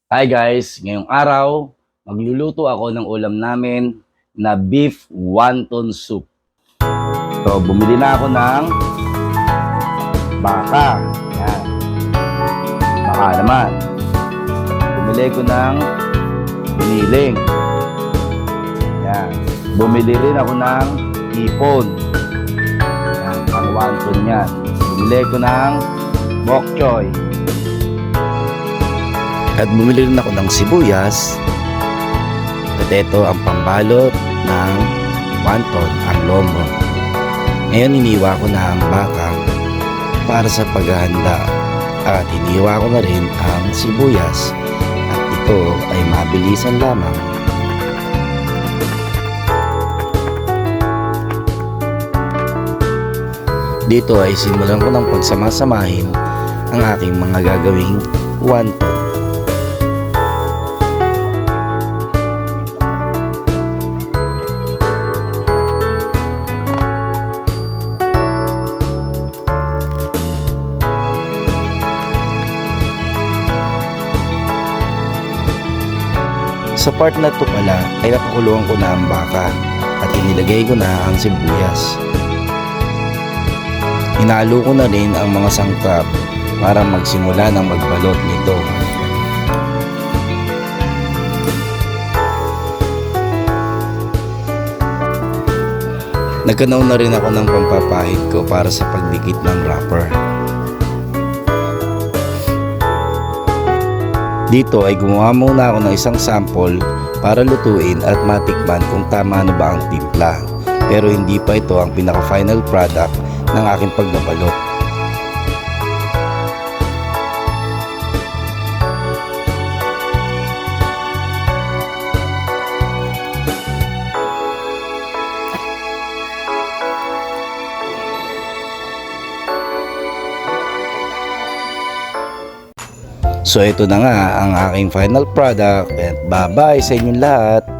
Hi guys, ngayong araw, magluluto ako ng ulam namin na beef wonton soup. So, bumili na ako ng baka. Yan, baka naman. Bumili ko ng biniling. Yan. Bumili rin ako ng ipon. Yan, pang wonton yan. Bumili ko ng bok choy. At bumili rin ako ng sibuyas. At ito ang pambalot ng wonton, ang lomo. Ngayon iniwa ko na ang baka para sa paghahanda. At iniwa ko na rin ang sibuyas. At ito ay mabilisan lamang. Dito ay simulan ko ng pagsamasamahin ang aking mga gagawing wonton. Sa part na to pala ay napakuluan ko na ang baka at inilagay ko na ang sibuyas. Hinalo ko na rin ang mga sangkap para magsimula ng magbalot nito. Nagkanaw na rin ako ng pampapahid ko para sa pagdikit ng wrapper. Dito ay gumawa muna ako ng isang sample para lutuin at matikman kung tama na ba ang timpla. Pero hindi pa ito ang pinaka-final product ng aking pagbabalot. So ito na nga ang aking final product, and bye bye sa inyong lahat.